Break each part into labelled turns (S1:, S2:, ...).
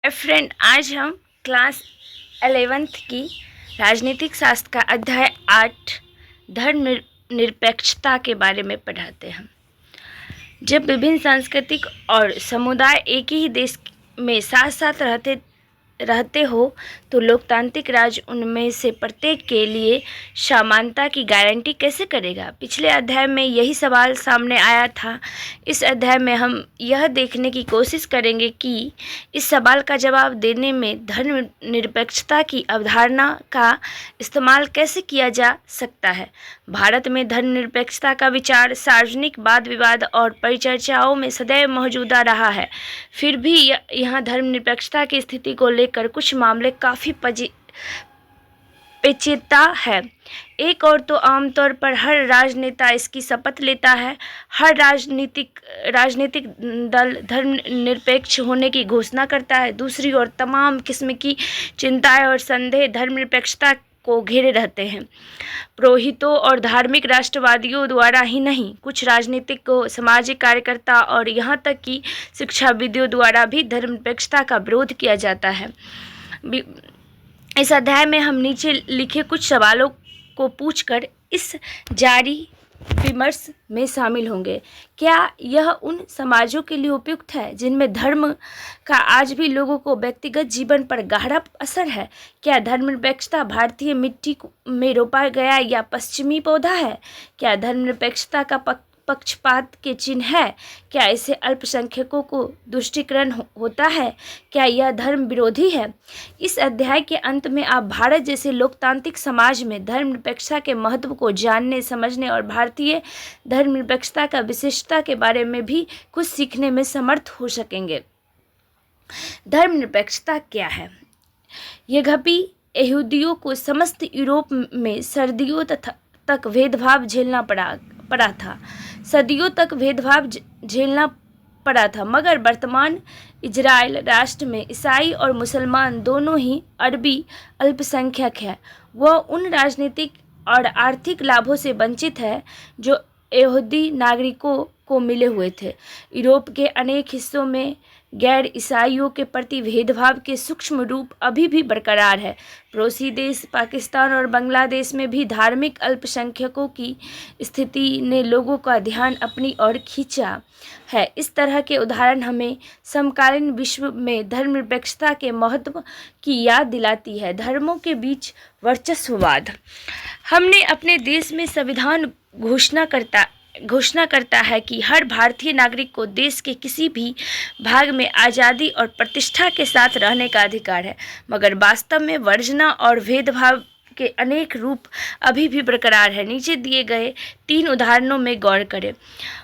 S1: Friend, आज हम class 11th की राजनीतिक शास्त्र का अध्याय 8 धर्म निरपेक्षता के बारे में पढ़ाते हैं। जब विभिन्न सांस्कृतिक और समुदाय एक ही देश में साथ साथ रहते हो तो लोकतांत्रिक राज्य उनमें से प्रत्येक के लिए समानता की गारंटी कैसे करेगा। पिछले अध्याय में यही सवाल सामने आया था। इस अध्याय में हम यह देखने की कोशिश करेंगे कि इस सवाल का जवाब देने में धर्मनिरपेक्षता की अवधारणा का इस्तेमाल कैसे किया जा सकता है। भारत में धर्मनिरपेक्षता का विचार सार्वजनिक वाद विवाद और परिचर्चाओं में सदैव मौजूदा रहा है। फिर भी यहाँ धर्मनिरपेक्षता की स्थिति को लेकर कुछ मामले काफ़ी पेचीदा है। एक और तो आमतौर पर हर राजनेता इसकी शपथ लेता है, हर राजनीतिक दल धर्मनिरपेक्ष होने की घोषणा करता है। दूसरी ओर तमाम किस्म की चिंताएं और संदेह धर्मनिरपेक्षता को घेरे रहते हैं। पुरोहितों और धार्मिक राष्ट्रवादियों द्वारा ही नहीं, कुछ राजनीतिक सामाजिक कार्यकर्ता और यहाँ तक कि शिक्षाविदों द्वारा भी धर्मनिरपेक्षता का विरोध किया जाता है। इस अध्याय में हम नीचे लिखे कुछ सवालों को पूछकर इस जारी विमर्श में शामिल होंगे। क्या यह उन समाजों के लिए उपयुक्त है जिनमें धर्म का आज भी लोगों को व्यक्तिगत जीवन पर गहरा असर है? क्या धर्मनिरपेक्षता भारतीय मिट्टी में रोपा गया या पश्चिमी पौधा है? क्या धर्मनिरपेक्षता का पक्षपात के चिन्ह है? क्या इससे अल्पसंख्यकों को तुष्टीकरण होता है? क्या यह धर्म विरोधी है? इस अध्याय के अंत में आप भारत जैसे लोकतांत्रिक समाज में धर्मनिरपेक्षता के महत्व को जानने, समझने और भारतीय धर्मनिरपेक्षता का विशिष्टता के बारे में भी कुछ सीखने में समर्थ हो सकेंगे। धर्मनिरपेक्षता क्या है? यद्यपि यहूदियों को समस्त यूरोप में सदियों तक भेदभाव झेलना पड़ा था, मगर वर्तमान इजराइल राष्ट्र में ईसाई और मुसलमान दोनों ही अरबी अल्पसंख्यक हैं। वह उन राजनीतिक और आर्थिक लाभों से वंचित है जो यहूदी नागरिकों को मिले हुए थे। यूरोप के अनेक हिस्सों में गैर ईसाइयों के प्रति भेदभाव के सूक्ष्म रूप अभी भी बरकरार है। पड़ोसी देश पाकिस्तान और बांग्लादेश में भी धार्मिक अल्पसंख्यकों की स्थिति ने लोगों का ध्यान अपनी ओर खींचा है। इस तरह के उदाहरण हमें समकालीन विश्व में धर्मनिरपेक्षता के महत्व की याद दिलाती है। धर्मों के बीच वर्चस्ववाद। हमने अपने देश में संविधान घोषणा करता है कि हर भारतीय नागरिक को देश के किसी भी भाग में आज़ादी और प्रतिष्ठा के साथ रहने का अधिकार है, मगर वास्तव में वर्जना और भेदभाव के अनेक रूप अभी भी बरकरार है। नीचे दिए गए 3 उदाहरणों में गौर करें।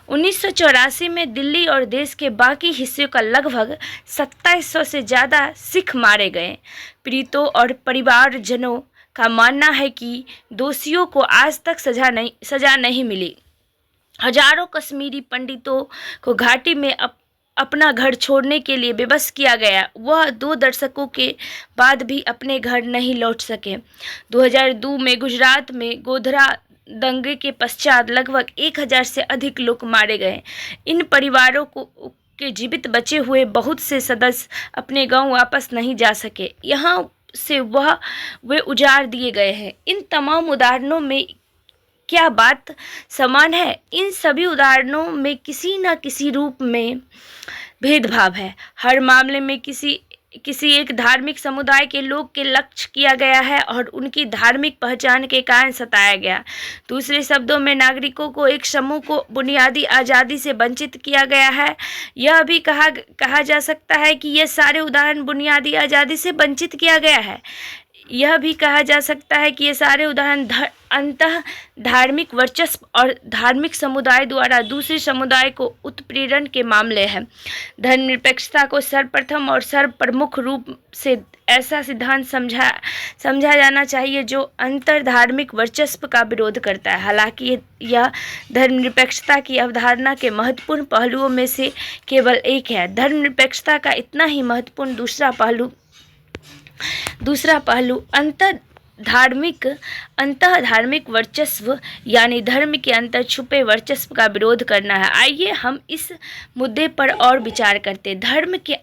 S1: 1984 में दिल्ली और देश के बाकी हिस्सों का लगभग 2700 से ज़्यादा सिख मारे गए। पीड़ितों और परिवारजनों का मानना है कि दोषियों को आज तक सजा नहीं मिली। हजारों कश्मीरी पंडितों को घाटी में अपना घर छोड़ने के लिए विवश किया गया। वह 2 दशकों के बाद भी अपने घर नहीं लौट सके। 2002 में गुजरात में गोधरा दंगे के पश्चात लगभग 1000 से अधिक लोग मारे गए। इन परिवारों के जीवित बचे हुए बहुत से सदस्य अपने गांव वापस नहीं जा सके। यहाँ से वे उजाड़ दिए गए हैं। इन तमाम उदाहरणों में क्या बात समान है? इन सभी उदाहरणों में किसी न किसी रूप में भेदभाव है। हर मामले में किसी एक धार्मिक समुदाय के लोग के लक्ष्य किया गया है और उनकी धार्मिक पहचान के कारण सताया गया। दूसरे शब्दों में नागरिकों को एक समूह को बुनियादी आज़ादी से वंचित किया गया है। यह भी कहा जा सकता है कि ये सारे उदाहरण बुनियादी आज़ादी से वंचित किया गया है। यह भी कहा जा सकता है कि ये सारे उदाहरण अंतः धार्मिक वर्चस्व और धार्मिक समुदाय द्वारा दूसरे समुदाय को उत्पीड़न के मामले हैं। धर्मनिरपेक्षता को सर्वप्रथम और सर्वप्रमुख रूप से ऐसा सिद्धांत समझा जाना चाहिए जो अंतर धार्मिक वर्चस्व का विरोध करता है। हालांकि यह धर्मनिरपेक्षता की अवधारणा के महत्वपूर्ण पहलुओं में से केवल एक है। धर्मनिरपेक्षता का इतना ही महत्वपूर्ण दूसरा पहलू अंतः धार्मिक वर्चस्व यानी धर्म के अंतर छुपे वर्चस्व का विरोध करना है। आइए हम इस मुद्दे पर और विचार करते हैं। धर्म के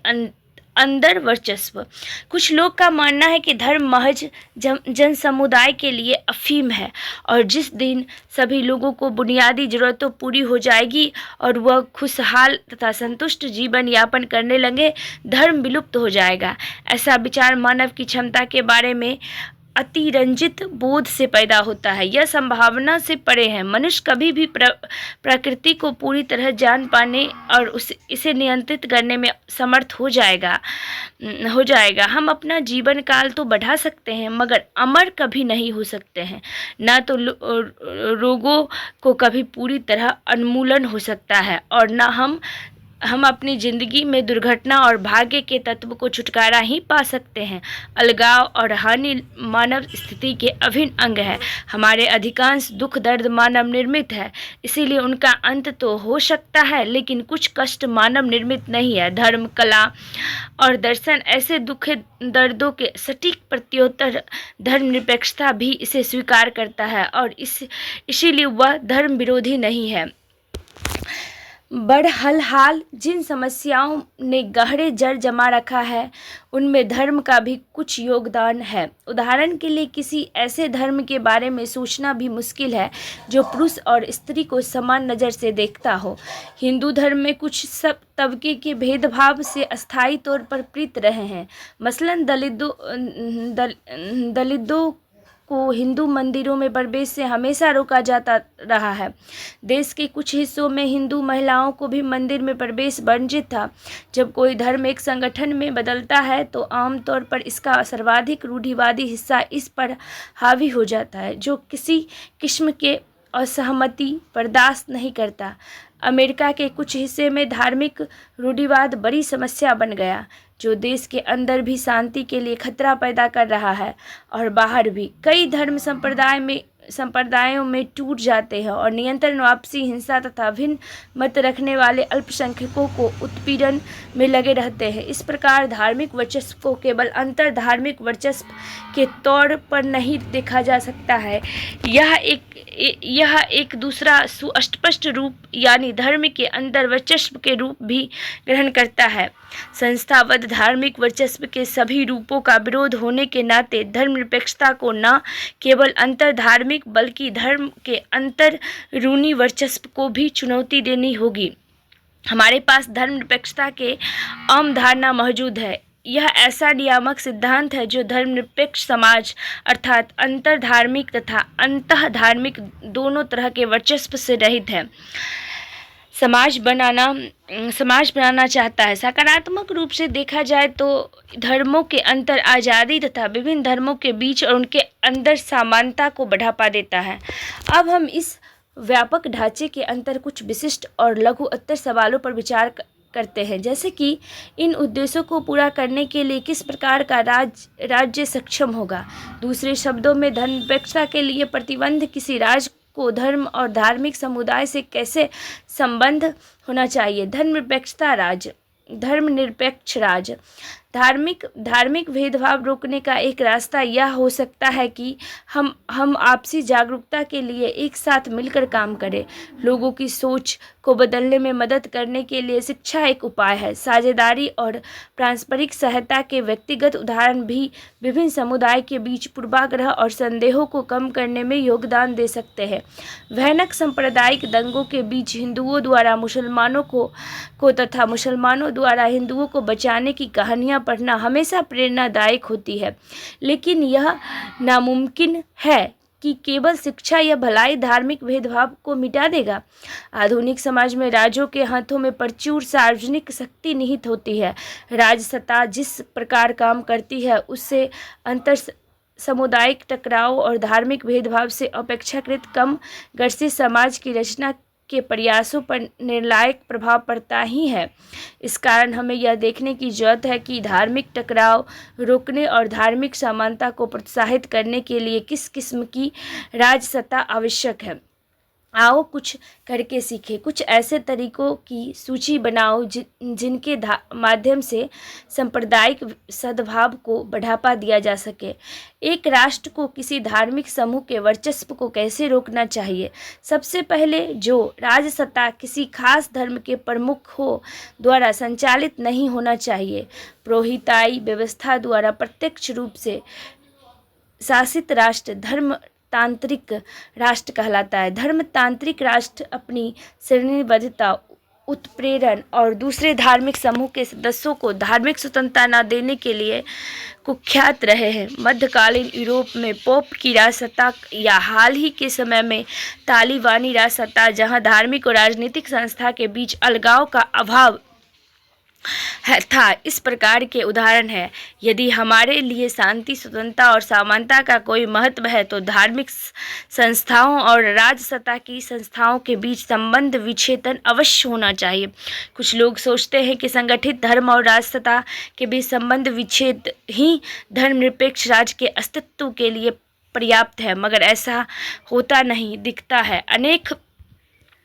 S1: अंदर वर्चस्व। कुछ लोग का मानना है कि धर्म महज जन समुदाय के लिए अफीम है और जिस दिन सभी लोगों को बुनियादी जरूरतों पूरी हो जाएगी और वह खुशहाल तथा संतुष्ट जीवन यापन करने लगे, धर्म विलुप्त हो जाएगा। ऐसा विचार मानव की क्षमता के बारे में अतिरंजित बोध से पैदा होता है। यह संभावना से परे है। मनुष्य कभी भी प्रकृति को पूरी तरह जान पाने और इसे नियंत्रित करने में समर्थ हो जाएगा। हम अपना जीवन काल तो बढ़ा सकते हैं मगर अमर कभी नहीं हो सकते हैं। न तो रोगों को कभी पूरी तरह उन्मूलन हो सकता है और न हम अपनी जिंदगी में दुर्घटना और भाग्य के तत्व को छुटकारा ही पा सकते हैं। अलगाव और हानि मानव स्थिति के अभिन्न अंग है। हमारे अधिकांश दुख दर्द मानव निर्मित है, इसीलिए उनका अंत तो हो सकता है, लेकिन कुछ कष्ट मानव निर्मित नहीं है। धर्म, कला और दर्शन ऐसे दुख दर्दों के सटीक प्रत्युत्तर धर्मनिरपेक्षता भी इसे स्वीकार करता है और इसीलिए वह धर्म विरोधी नहीं है। बहरहाल जिन समस्याओं ने गहरे जड़ जमा रखा है उनमें धर्म का भी कुछ योगदान है। उदाहरण के लिए किसी ऐसे धर्म के बारे में सोचना भी मुश्किल है जो पुरुष और स्त्री को समान नज़र से देखता हो। हिंदू धर्म में कुछ सब तबके के भेदभाव से अस्थायी तौर पर प्रीत रहे हैं। मसलन दलितों को हिंदू मंदिरों में प्रवेश से हमेशा रोका जाता रहा है। देश के कुछ हिस्सों में हिंदू महिलाओं को भी मंदिर में प्रवेश वर्जित था। जब कोई धर्म एक संगठन में बदलता है तो आमतौर पर इसका सर्वाधिक रूढ़िवादी हिस्सा इस पर हावी हो जाता है जो किसी किस्म के असहमति बर्दाश्त नहीं करता। अमेरिका के कुछ हिस्से में धार्मिक रूढ़िवाद बड़ी समस्या बन गया जो देश के अंदर भी शांति के लिए खतरा पैदा कर रहा है और बाहर भी। कई धर्म संप्रदायों में टूट जाते हैं और नियंत्रण, आपसी हिंसा तथा भिन्न मत रखने वाले अल्पसंख्यकों को उत्पीड़न में लगे रहते हैं। इस प्रकार धार्मिक वर्चस्व को केवल अंतर धार्मिक वर्चस्व के तौर पर नहीं देखा जा सकता है। यह एक दूसरा सुस्पष्ट रूप यानी धर्म के अंदर वर्चस्व के रूप भी ग्रहण करता है। संस्थाबद्ध धार्मिक वर्चस्व के सभी रूपों का विरोध होने के नाते धर्मनिरपेक्षता को न केवल अंतर धार्मिक बल्कि धर्म के अंतरूनी वर्चस्व को भी चुनौती देनी होगी। हमारे पास धर्मनिरपेक्षता के आम धारणा मौजूद है। यह ऐसा नियामक सिद्धांत है जो धर्मनिरपेक्ष समाज अर्थात अंतर धार्मिक तथा अंतः धार्मिक दोनों तरह के वर्चस्व से रहित है समाज बनाना चाहता है। सकारात्मक रूप से देखा जाए तो धर्मों के अंतर आज़ादी तथा विभिन्न धर्मों के बीच और उनके अंदर समानता को बढ़ावा देता है। अब हम इस व्यापक ढांचे के अंतर कुछ विशिष्ट और लघुत्तर सवालों पर विचार करते हैं, जैसे कि इन उद्देश्यों को पूरा करने के लिए किस प्रकार का राज्य सक्षम होगा। दूसरे शब्दों में धर्मनिरपेक्षता के लिए प्रतिबंध किसी राज्य को धर्म और धार्मिक समुदाय से कैसे संबंध होना चाहिए। धर्मनिरपेक्ष राज्य धार्मिक भेदभाव रोकने का एक रास्ता यह हो सकता है कि हम आपसी जागरूकता के लिए एक साथ मिलकर काम करें। लोगों की सोच को बदलने में मदद करने के लिए शिक्षा एक उपाय है। साझेदारी और पारस्परिक सहायता के व्यक्तिगत उदाहरण भी विभिन्न समुदाय के बीच पूर्वाग्रह और संदेहों को कम करने में योगदान दे सकते हैं। भयानक सांप्रदायिक दंगों के बीच हिंदुओं द्वारा मुसलमानों को तथा मुसलमानों द्वारा हिंदुओं को बचाने की कहानियाँ पढ़ना हमेशा प्रेरणादायक होती है, लेकिन यह नामुमकिन है कि केवल शिक्षा या भलाई धार्मिक भेदभाव को मिटा देगा। आधुनिक समाज में राज्यों के हाथों में प्रचुर सार्वजनिक शक्ति निहित होती है। राजसत्ता जिस प्रकार काम करती है उससे अंतर सामुदायिक टकराव और धार्मिक भेदभाव से अपेक्षाकृत कम ग्रसित समाज की रचना के प्रयासों पर निर्णायक प्रभाव पड़ता ही है। इस कारण हमें यह देखने की जरूरत है कि धार्मिक टकराव रोकने और धार्मिक समानता को प्रोत्साहित करने के लिए किस किस्म की राजसत्ता आवश्यक है। आओ कुछ करके सीखें। कुछ ऐसे तरीकों की सूची बनाओ जिनके माध्यम से सांप्रदायिक सद्भाव को बढ़ावा दिया जा सके। एक राष्ट्र को किसी धार्मिक समूह के वर्चस्व को कैसे रोकना चाहिए? सबसे पहले, जो राजसत्ता किसी खास धर्म के प्रमुख हो द्वारा संचालित नहीं होना चाहिए। पुरोहिताई व्यवस्था द्वारा प्रत्यक्ष रूप से शासित राष्ट्र धर्मतांत्रिक राष्ट्र कहलाता है। धर्मतांत्रिक राष्ट्र अपनी श्रेणीबद्धता, उत्प्रेरण और दूसरे धार्मिक समूह के सदस्यों को धार्मिक स्वतंत्रता न देने के लिए कुख्यात रहे हैं। मध्यकालीन यूरोप में पोप की राजसत्ता या हाल ही के समय में तालिबानी राजसत्ता, जहां धार्मिक और राजनीतिक संस्था के बीच अलगाव का अभाव था, इस प्रकार के उदाहरण है। यदि हमारे लिए शांति, स्वतंत्रता और समानता का कोई महत्व है तो धार्मिक संस्थाओं और राजसत्ता की संस्थाओं के बीच संबंध विच्छेदन अवश्य होना चाहिए। कुछ लोग सोचते हैं कि संगठित धर्म और राजसत्ता के बीच संबंध विच्छेद ही धर्मनिरपेक्ष राज्य के अस्तित्व के लिए पर्याप्त है, मगर ऐसा होता नहीं दिखता है। अनेक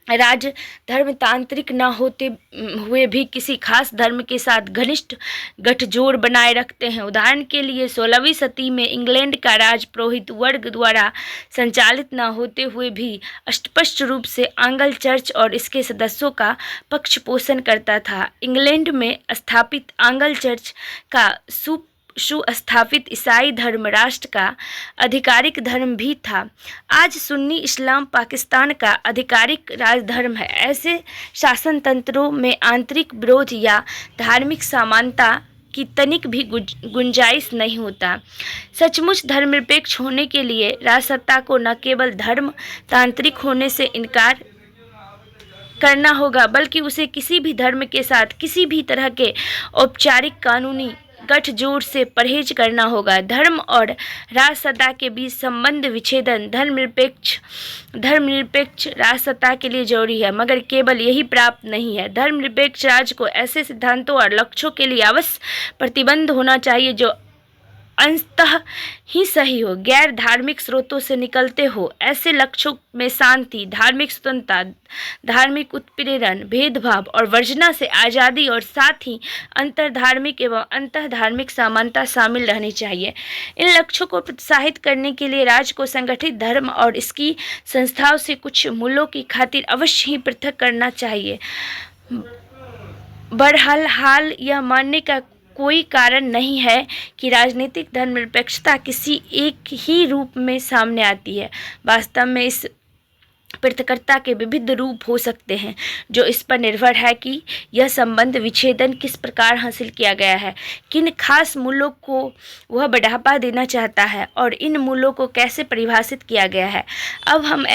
S1: राज्य धर्मतांत्रिक न होते हुए भी किसी खास धर्म के साथ घनिष्ठ गठजोड़ बनाए रखते हैं। उदाहरण के लिए 16वीं सदी में इंग्लैंड का राज पुरोहित वर्ग द्वारा संचालित न होते हुए भी स्पष्ट रूप से आंग्ल चर्च और इसके सदस्यों का पक्ष पोषण करता था। इंग्लैंड में स्थापित आंग्ल चर्च का सुस्थापित ईसाई धर्म राष्ट्र का आधिकारिक धर्म भी था। आज सुन्नी इस्लाम पाकिस्तान का आधिकारिक राजधर्म है। ऐसे शासन तंत्रों में आंतरिक विरोध या धार्मिक समानता की तनिक भी गुंजाइश नहीं होता। सचमुच धर्मनिरपेक्ष होने के लिए राजसत्ता को न केवल धर्म तांत्रिक होने से इनकार करना होगा, बल्कि उसे किसी भी धर्म के साथ किसी भी तरह के औपचारिक कानूनी गठजोड़ से परहेज करना होगा। धर्म और राजसत्ता के बीच संबंध विच्छेदन धर्मनिरपेक्ष राजसत्ता के लिए जरूरी है, मगर केवल यही प्राप्त नहीं है। धर्मनिरपेक्ष राज्य को ऐसे सिद्धांतों और लक्ष्यों के लिए अवश्य प्रतिबद्ध होना चाहिए जो अंततः ही सही हो, गैर धार्मिक स्रोतों से निकलते हो। ऐसे लक्ष्यों में शांति, धार्मिक स्वतंत्रता, धार्मिक उत्पीड़न, भेदभाव और वर्जना से आज़ादी और साथ ही अंतर्धार्मिक एवं अंतर्धार्मिक समानता शामिल रहनी चाहिए। इन लक्ष्यों को प्रोत्साहित करने के लिए राज्य को संगठित धर्म और इसकी संस्थाओं से कुछ मूल्यों की खातिर अवश्य ही पृथक करना चाहिए। बहरहाल यह मानने का कोई कारण नहीं है कि राजनीतिक धर्मनिरपेक्षता किसी एक ही रूप में सामने आती है। वास्तव में इस पृथकता के विविध रूप हो सकते हैं, जो इस पर निर्भर है कि यह संबंध विच्छेदन किस प्रकार हासिल किया गया है, किन खास मूल्यों को वह बढ़ावा देना चाहता है और इन मूल्यों को कैसे परिभाषित किया गया है। अब हम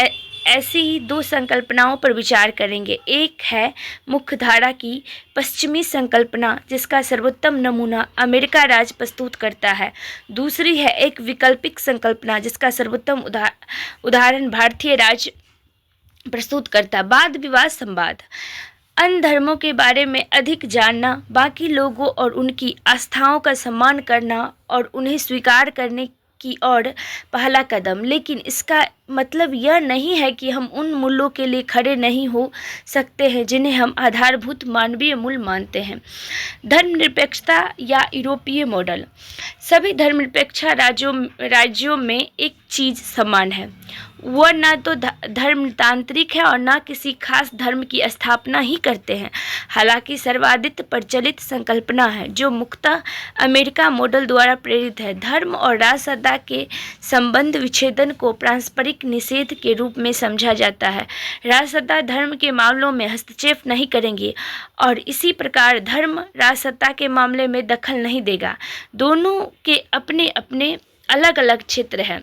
S1: ऐसी ही दो संकल्पनाओं पर विचार करेंगे। एक है मुख्यधारा की पश्चिमी संकल्पना, जिसका सर्वोत्तम नमूना अमेरिका राज्य प्रस्तुत करता है। दूसरी है एक वैकल्पिक संकल्पना, जिसका सर्वोत्तम उदाहरण भारतीय राज्य प्रस्तुत करता। वाद विवाद संवाद। अन्य धर्मों के बारे में अधिक जानना, बाकी लोगों और उनकी आस्थाओं का सम्मान करना और उन्हें स्वीकार करने की ओर पहला कदम। लेकिन इसका मतलब यह नहीं है कि हम उन मूल्यों के लिए खड़े नहीं हो सकते हैं जिन्हें हम आधारभूत मानवीय मूल्य मानते हैं। धर्मनिरपेक्षता या यूरोपीय मॉडल। सभी धर्मनिरपेक्ष राज्यों में एक चीज़ समान है, वह न तो धर्मतांत्रिक है और न किसी खास धर्म की स्थापना ही करते हैं। हालांकि सर्वाधिक प्रचलित संकल्पना है, जो मुख्यतः अमेरिका मॉडल द्वारा प्रेरित है। धर्म और राजसत्ता के संबंध विच्छेदन को पारस्परिक निषेध के रूप में समझा जाता है। राजसत्ता धर्म के मामलों में हस्तक्षेप नहीं करेंगी और इसी प्रकार धर्म राजसत्ता के मामले में दखल नहीं देगा। दोनों के अपने अपने अलग अलग क्षेत्र हैं।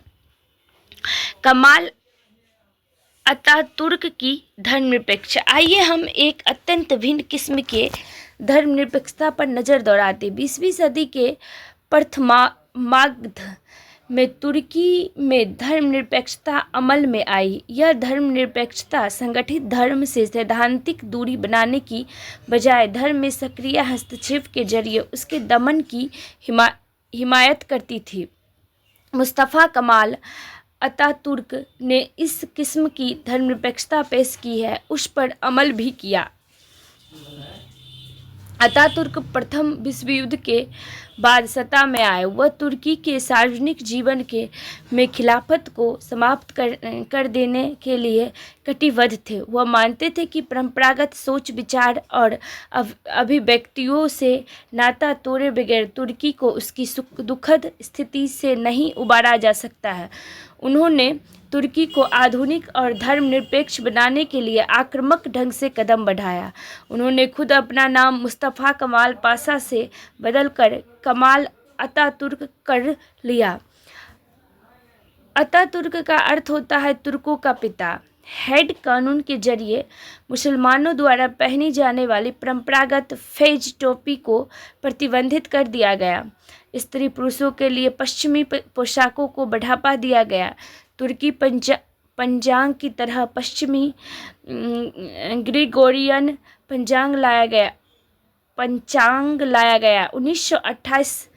S1: कमाल अतातुर्क की धर्मनिरपेक्ष। आइए हम एक अत्यंत भिन्न किस्म के धर्मनिरपेक्षता पर नज़र दौड़ाते। 20वीं सदी के प्रथमार्ध में तुर्की में धर्मनिरपेक्षता अमल में आई। यह धर्मनिरपेक्षता संगठित धर्म से सैद्धांतिक दूरी बनाने की बजाय धर्म में सक्रिय हस्तक्षेप के जरिए उसके दमन की हिमायत करती थी। मुस्तफ़ा कमाल अतातुर्क ने इस किस्म की धर्मनिरपेक्षता पेश की है, उस पर अमल भी किया। अतातुर्क प्रथम विश्व युद्ध के बाद सत्ता में आए। वह तुर्की के सार्वजनिक जीवन में खिलाफत को समाप्त कर देने के लिए कटिबद्ध थे। वह मानते थे कि परंपरागत सोच, विचार और अभिव्यक्तियों से नाता तोड़े बगैर तुर्की को उसकी दुखद स्थिति से नहीं उबारा जा सकता है। उन्होंने तुर्की को आधुनिक और धर्मनिरपेक्ष बनाने के लिए आक्रामक ढंग से कदम बढ़ाया। उन्होंने खुद अपना नाम मुस्तफ़ा कमाल पाशा से बदलकर कमाल अतातुर्क कर लिया। अतातुर्क का अर्थ होता है तुर्कों का पिता। हेड कानून के जरिए मुसलमानों द्वारा पहनी जाने वाली परंपरागत फेज टोपी को प्रतिबंधित कर दिया गया। स्त्री पुरुषों के लिए पश्चिमी पोशाकों को बढ़ावा दिया गया। तुर्की पंचांग की तरह पश्चिमी ग्रिगोरियन पंचांग लाया गया। 1928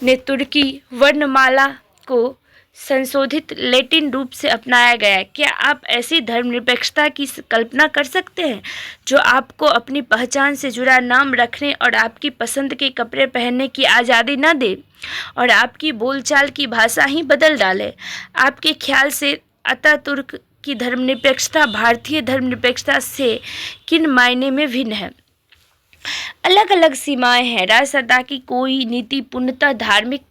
S1: ने तुर्की वर्णमाला को संशोधित लैटिन रूप से अपनाया गया। क्या आप ऐसी धर्मनिरपेक्षता की कल्पना कर सकते हैं जो आपको अपनी पहचान से जुड़ा नाम रखने और आपकी पसंद के कपड़े पहनने की आज़ादी न दे और आपकी बोलचाल की भाषा ही बदल डाले? आपके ख्याल से अतातुर्क की धर्मनिरपेक्षता भारतीय धर्मनिरपेक्षता से किन मायने में भिन्न है? अलग अलग सीमाएं हैं। राजसत्ता की कोई नीति पूर्णतः धार्मिक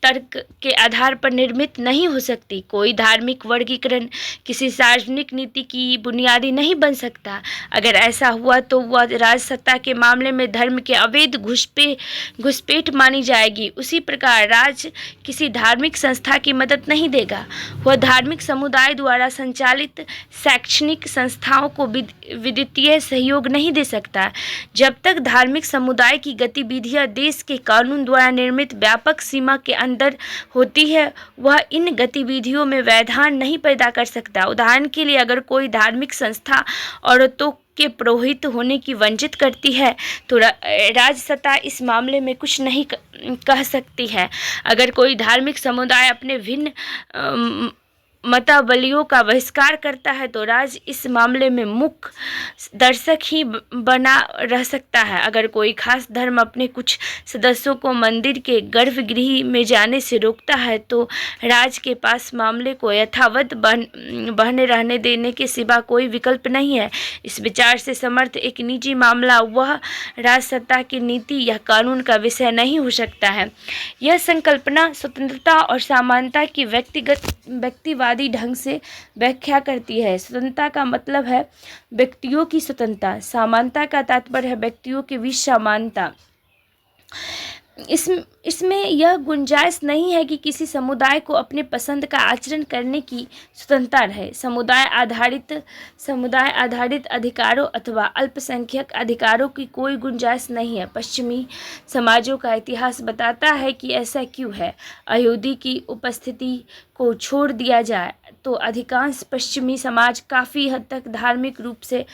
S1: तर्क के आधार पर निर्मित नहीं हो सकती। कोई धार्मिक वर्गीकरण किसी सार्वजनिक नीति की बुनियादी नहीं बन सकता। अगर ऐसा हुआ तो वह राजसत्ता के मामले में धर्म के अवैध घुसपैठ मानी जाएगी। उसी प्रकार राज किसी धार्मिक संस्था की मदद नहीं देगा। वह धार्मिक समुदाय द्वारा संचालित शैक्षणिक संस्थाओं को वित्तीय सहयोग नहीं दे सकता। जब तक धार्मिक समुदाय की गतिविधियां देश के कानून द्वारा निर्मित व्यापक सीमा के अंदर होती है, वह इन गतिविधियों में व्यवधान नहीं पैदा कर सकता। उदाहरण के लिए, अगर कोई धार्मिक संस्था औरतों के पुरोहित होने की वंचित करती है तो राजसत्ता इस मामले में कुछ नहीं कह सकती है। अगर कोई धार्मिक समुदाय अपने भिन्न मतावलियों का बहिष्कार करता है तो राज इस मामले में मूक दर्शक ही बना रह सकता है। अगर कोई खास धर्म अपने कुछ सदस्यों को मंदिर के गर्भगृह में जाने से रोकता है तो राज के पास मामले को यथावत बहने रहने देने के सिवा कोई विकल्प नहीं है। इस विचार से समर्थ एक निजी मामला वह राजसत्ता की नीति या कानून का विषय नहीं हो सकता है। यह संकल्पना स्वतंत्रता और समानता की व्यक्तिवादी ढंग से व्याख्या करती है। स्वतंत्रता का मतलब है व्यक्तियों की स्वतंत्रता। समानता का तात्पर्य है व्यक्तियों के बीच समानता। इसमें यह गुंजाइश नहीं है कि किसी समुदाय को अपने पसंद का आचरण करने की स्वतंत्रता रहे। समुदाय आधारित अधिकारों अथवा अल्पसंख्यक अधिकारों की कोई गुंजाइश नहीं है। पश्चिमी समाजों का इतिहास बताता है कि ऐसा क्यों है। अयहूदी की उपस्थिति को छोड़ दिया जाए तो अधिकांश पश्चिमी समाज काफ़ी हद तक धार्मिक रूप से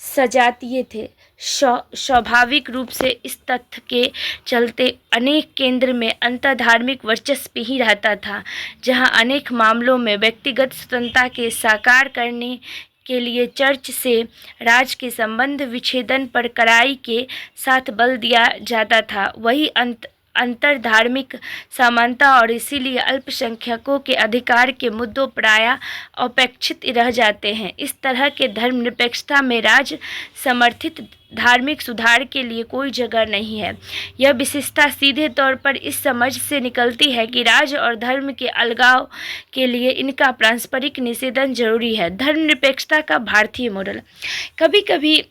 S1: सजातीय थे। स्वाभाविक रूप से इस तथ्य के चलते अनेक केंद्र में अंतर्धार्मिक वर्चस्व ही रहता था, जहां अनेक मामलों में व्यक्तिगत स्वतंत्रता के साकार करने के लिए चर्च से राज के संबंध विच्छेदन पर कड़ाई के साथ बल दिया जाता था। वही अंतर्धार्मिक समानता और इसीलिए अल्पसंख्यकों के अधिकार के मुद्दों प्रायः अपेक्षित रह जाते हैं। इस तरह के धर्मनिरपेक्षता में राज समर्थित धार्मिक सुधार के लिए कोई जगह नहीं है। यह विशेषता सीधे तौर पर इस समझ से निकलती है कि राज और धर्म के अलगाव के लिए इनका पारस्परिक निषेधन जरूरी है। धर्मनिरपेक्षता का भारतीय मॉडल। कभी कभी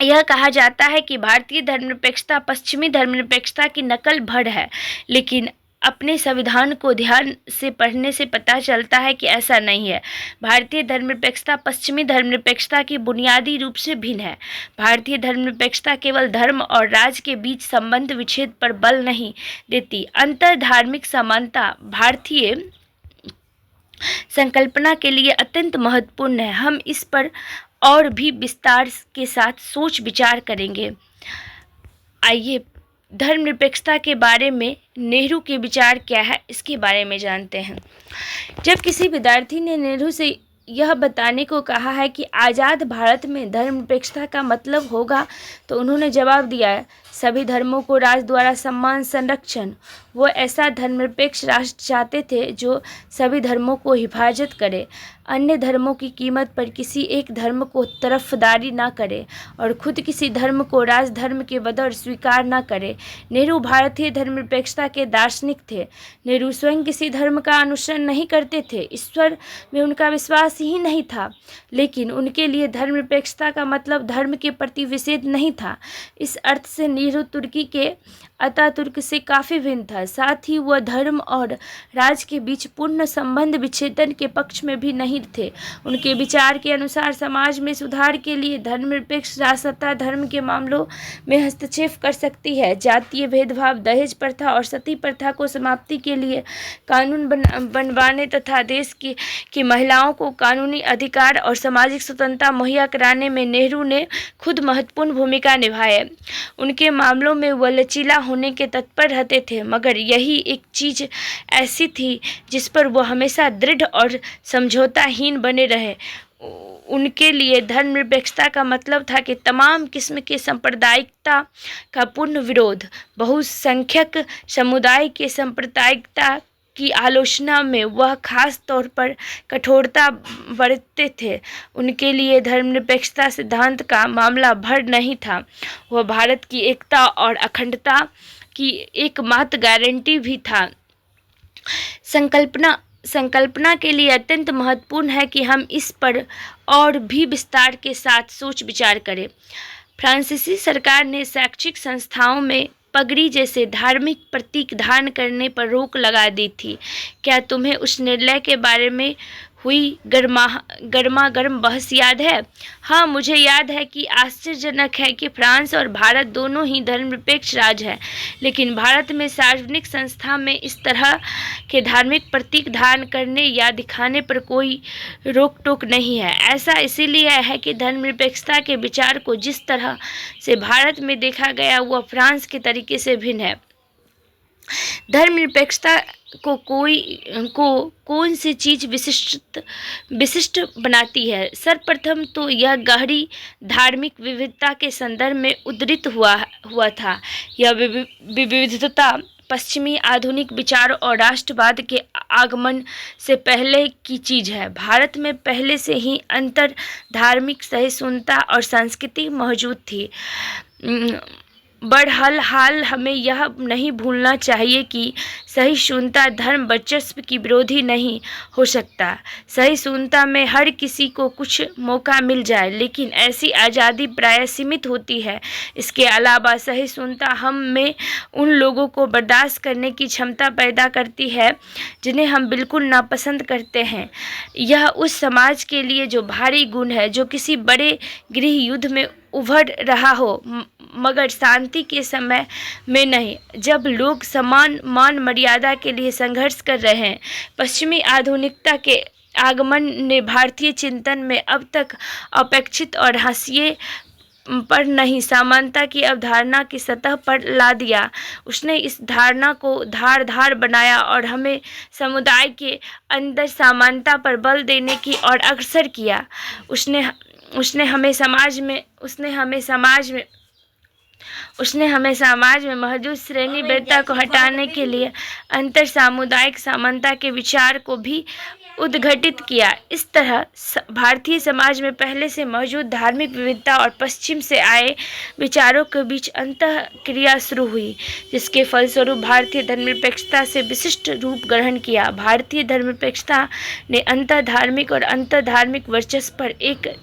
S1: यह कहा जाता है कि भारतीय धर्मनिरपेक्षता पश्चिमी धर्मनिरपेक्षता की नकल भर है, लेकिन अपने संविधान को ध्यान से पढ़ने से पता चलता है कि ऐसा नहीं है। भारतीय धर्मनिरपेक्षता पश्चिमी धर्मनिरपेक्षता की बुनियादी रूप से भिन्न है। भारतीय धर्मनिरपेक्षता केवल धर्म और राज के बीच संबंध विच्छेद पर बल नहीं देती। अंतर्धार्मिक समानता भारतीय संकल्पना के लिए अत्यंत महत्वपूर्ण है। हम इस पर और भी विस्तार के साथ सोच विचार करेंगे। आइए धर्मनिरपेक्षता के बारे में नेहरू के विचार क्या है, इसके बारे में जानते हैं। जब किसी विद्यार्थी ने नेहरू से यह बताने को कहा है कि आज़ाद भारत में धर्मनिरपेक्षता का मतलब होगा, तो उन्होंने जवाब दिया, सभी धर्मों को राष्ट्र द्वारा सम्मान संरक्षण। वो ऐसा धर्मनिरपेक्ष राष्ट्र चाहते थे जो सभी धर्मों को हिफाजत करे, अन्य धर्मों की कीमत पर किसी एक धर्म को तरफदारी ना करे और खुद किसी धर्म को राज धर्म के बदौर स्वीकार ना करे। नेहरू भारतीय धर्मनिरपेक्षता के दार्शनिक थे। नेहरू स्वयं किसी धर्म का अनुसरण नहीं करते थे, ईश्वर में उनका विश्वास ही नहीं था, लेकिन उनके लिए धर्मनिरपेक्षता का मतलब धर्म के प्रति विषेद नहीं था। इस अर्थ से नेहरू तुर्की के अतातुर्क से काफ़ी भिन्न था। साथ ही वह धर्म और राज के बीच पूर्ण संबंध विच्छेदन के पक्ष में भी नहीं थे। उनके विचार के अनुसार समाज में सुधार के लिए धर्मनिरपेक्ष राष्ट्रसत्ता धर्म के मामलों में हस्तक्षेप कर सकती है। जातीय भेदभाव, दहेज प्रथा और सती प्रथा को समाप्ति के लिए कानून बनवाने तथा देश की महिलाओं को कानूनी अधिकार और सामाजिक स्वतंत्रता मुहैया कराने में नेहरू ने खुद महत्वपूर्ण भूमिका निभाई। उनके मामलों में वह लचीला होने के तत्पर रहते थे, मगर यही एक चीज़ ऐसी थी जिस पर वह हमेशा दृढ़ और समझौताहीन बने रहे। उनके लिए धर्मनिरपेक्षता का मतलब था कि तमाम किस्म के सांप्रदायिकता का पूर्ण विरोध। बहुसंख्यक समुदाय के सांप्रदायिकता की आलोचना में वह खास तौर पर कठोरता बरतते थे। उनके लिए धर्मनिरपेक्षता सिद्धांत का मामला भर नहीं था, वह भारत की एकता और अखंडता की एकमात्र गारंटी भी था। संकल्पना के लिए अत्यंत महत्वपूर्ण है कि हम इस पर और भी विस्तार के साथ सोच विचार करें। फ्रांसीसी सरकार ने शैक्षिक संस्थाओं में पगड़ी जैसे धार्मिक प्रतीक धारण करने पर रोक लगा दी थी। क्या तुम्हें उस निर्णय के बारे में हुई गर्मागर्म बहस याद है? हाँ, मुझे याद है कि आश्चर्यजनक है कि फ्रांस और भारत दोनों ही धर्मनिरपेक्ष राज्य हैं, लेकिन भारत में सार्वजनिक संस्था में इस तरह के धार्मिक प्रतीक धारण करने या दिखाने पर कोई रोक टोक नहीं है। ऐसा इसीलिए है कि धर्मनिरपेक्षता के विचार को जिस तरह से भारत में देखा गया वह फ्रांस के तरीके से भिन्न है। धर्मनिरपेक्षता को कौन सी चीज़ विशिष्ट बनाती है? सर्वप्रथम तो यह गहरी धार्मिक विविधता के संदर्भ में उद्धृत हुआ था। यह विविधता पश्चिमी आधुनिक विचार और राष्ट्रवाद के आगमन से पहले की चीज़ है। भारत में पहले से ही अंतर धार्मिक सहिष्णुता और संस्कृति मौजूद थी। बहरहाल हमें यह नहीं भूलना चाहिए कि सहिष्णुता धर्म वर्चस्व की विरोधी नहीं हो सकता। सहिष्णुता में हर किसी को कुछ मौका मिल जाए, लेकिन ऐसी आज़ादी प्रायः सीमित होती है। इसके अलावा सहिष्णुता हम में उन लोगों को बर्दाश्त करने की क्षमता पैदा करती है जिन्हें हम बिल्कुल नापसंद करते हैं। यह उस समाज के लिए जो भारी गुण है जो किसी बड़े गृह युद्ध में उभर रहा हो, मगर शांति के समय में नहीं, जब लोग समान मान मर्यादा के लिए संघर्ष कर रहे हैं। पश्चिमी आधुनिकता के आगमन ने भारतीय चिंतन में अब तक अपेक्षित और हाशिए पर नहीं समानता की अवधारणा की सतह पर ला दिया। उसने इस धारणा को धारदार बनाया और हमें समुदाय के अंदर समानता पर बल देने की ओर अग्रसर किया। उसने हमें समाज में मौजूद श्रेणीबद्धता को हटाने के लिए अंतर सामुदायिक समानता के विचार को भी उद्घाटित किया। इस तरह भारतीय समाज में पहले से मौजूद धार्मिक विविधता और पश्चिम से आए विचारों के बीच अंतःक्रिया शुरू हुई, जिसके फलस्वरूप भारतीय धर्मनिरपेक्षता से विशिष्ट रूप ग्रहण किया। भारतीय धर्मनिरपेक्षता ने अंतर्धार्मिक और अंतर्धार्मिक वर्चस्व पर एक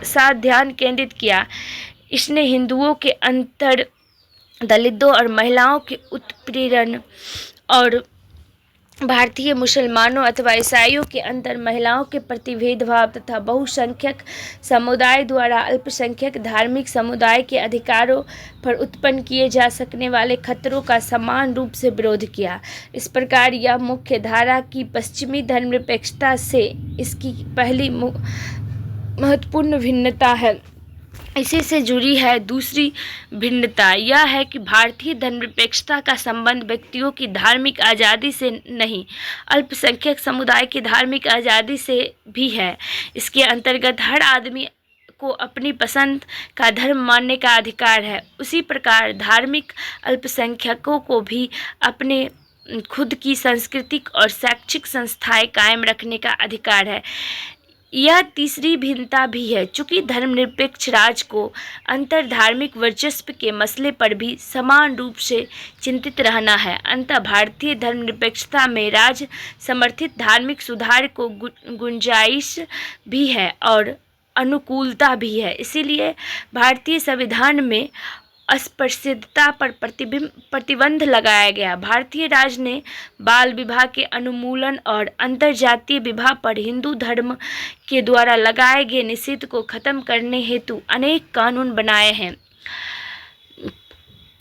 S1: साथ ध्यान केंद्रित किया। इसने हिंदुओं के अंतर, दलितों और महिलाओं के उत्पीड़न और भारतीय मुसलमानों अथवा ईसाइयों के अंदर महिलाओं के प्रति भेदभाव तथा बहुसंख्यक समुदाय द्वारा अल्पसंख्यक धार्मिक समुदाय के अधिकारों पर उत्पन्न किए जा सकने वाले खतरों का समान रूप से विरोध किया। इस प्रकार यह मुख्य धारा की पश्चिमी धर्मनिरपेक्षता से इसकी पहली महत्वपूर्ण भिन्नता है। इसी से जुड़ी है दूसरी भिन्नता। यह है कि भारतीय धर्मनिरपेक्षता का संबंध व्यक्तियों की धार्मिक आज़ादी से नहीं, अल्पसंख्यक समुदाय की धार्मिक आज़ादी से भी है। इसके अंतर्गत हर आदमी को अपनी पसंद का धर्म मानने का अधिकार है। उसी प्रकार धार्मिक अल्पसंख्यकों को भी अपने खुद की सांस्कृतिक और शैक्षिक संस्थाएं कायम रखने का अधिकार है। यह तीसरी भिन्नता भी है। चूंकि धर्मनिरपेक्ष राज्य को अंतर धार्मिक वर्चस्व के मसले पर भी समान रूप से चिंतित रहना है, अंततः भारतीय धर्मनिरपेक्षता में राज्य समर्थित धार्मिक सुधार को गुंजाइश भी है और अनुकूलता भी है। इसीलिए भारतीय संविधान में अस्पृश्यता पर प्रतिबंध लगाया गया। भारतीय राज्य ने बाल विवाह के उन्मूलन और अंतरजातीय विवाह पर हिंदू धर्म के द्वारा लगाए गए निषेध को खत्म करने हेतु अनेक कानून बनाए हैं।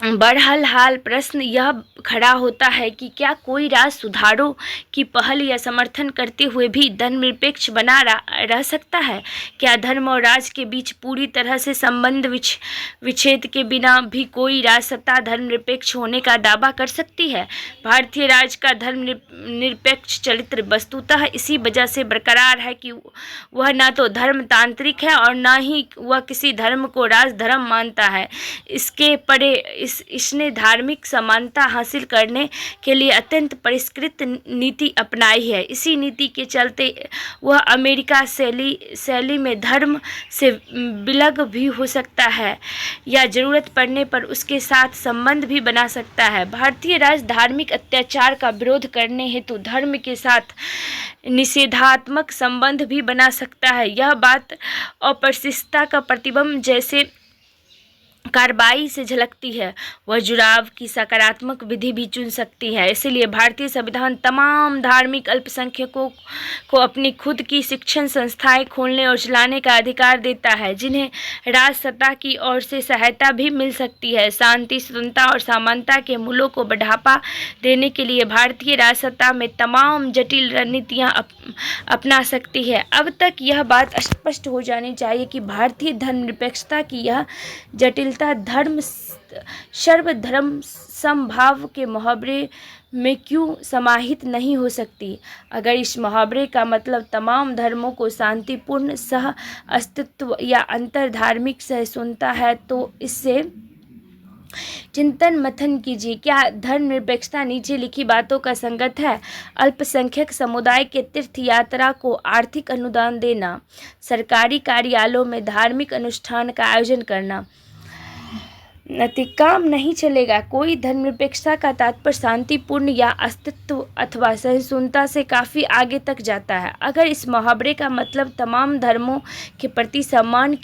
S1: बहरहाल प्रश्न यह खड़ा होता है कि क्या कोई राज्य सुधारों की पहल या समर्थन करते हुए भी धर्मनिरपेक्ष बना रह सकता है? क्या धर्म और राज्य के बीच पूरी तरह से संबंध विच्छेद के बिना भी कोई राज्य सत्ता धर्मनिरपेक्ष होने का दावा कर सकती है? भारतीय राज्य का धर्मनिरपेक्ष चरित्र वस्तुतः इसी वजह से बरकरार है कि वह न तो धर्मतांत्रिक है और न ही वह किसी धर्म को राजधर्म मानता है। इसके परे इसने धार्मिक समानता हासिल करने के लिए अत्यंत परिष्कृत नीति अपनाई है। इसी नीति के चलते वह अमेरिका शैली में धर्म से विलग भी हो सकता है या जरूरत पड़ने पर उसके साथ संबंध भी बना सकता है। भारतीय राज्य धार्मिक अत्याचार का विरोध करने हेतु धर्म के साथ निषेधात्मक संबंध भी बना सकता है। यह बात अस्पृश्यता का प्रतिबंध जैसे कार्रवाई से झलकती है। वह जुड़ाव की सकारात्मक विधि भी चुन सकती है। इसलिए भारतीय संविधान तमाम धार्मिक अल्पसंख्यकों को अपनी खुद की शिक्षण संस्थाएं खोलने और चलाने का अधिकार देता है, जिन्हें राज सत्ता की ओर से सहायता भी मिल सकती है। शांति, स्वतंत्रता और समानता के मूल्यों को बढ़ावा देने के लिए भारतीय राज सत्ता में तमाम जटिल रणनीतियाँ अपना सकती है। अब तक यह बात स्पष्ट हो जानी चाहिए कि भारतीय धर्मनिरपेक्षता की यह जटिल धर्म सर्वधर्म समभाव के मुहावरे में क्यों समाहित नहीं हो सकती? अगर इस मुहावरे का मतलब तमाम धर्मों को शांतिपूर्ण सह अस्तित्व या अंतर धार्मिक सहिष्णुता है, तो इससे चिंतन मंथन कीजिए। क्या धर्मनिरपेक्षता नीचे लिखी बातों का संगत है? अल्पसंख्यक समुदाय के तीर्थ यात्रा को आर्थिक अनुदान देना, सरकारी कार्यालयों में धार्मिक अनुष्ठान का आयोजन करना नैतिक काम नहीं चलेगा। कोई धर्मनिरपेक्षता का तात्पर्य शांतिपूर्ण या अस्तित्व अथवा सहिष्णुता से काफ़ी आगे तक जाता है। अगर इस मुहावरे का मतलब तमाम धर्मों के प्रति सम्मान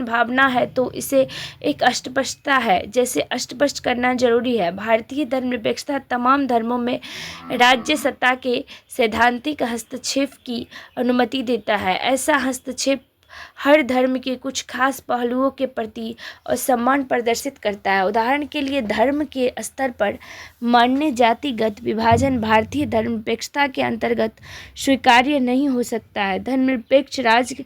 S1: भावना है, तो इसे एक अस्पष्टता है जैसे स्पष्ट करना जरूरी है। भारतीय धर्मनिरपेक्षता तमाम धर्मों में राज्य सत्ता के सैद्धांतिक हस्तक्षेप की अनुमति देता है। ऐसा हस्तक्षेप हर धर्म के कुछ खास पहलुओं के प्रति और सम्मान प्रदर्शित करता है। उदाहरण के लिए धर्म के स्तर पर मान्य जातिगत विभाजन भारतीय धर्मनिरपेक्षता के अंतर्गत स्वीकार्य नहीं हो सकता है। धर्मनिरपेक्ष राज्य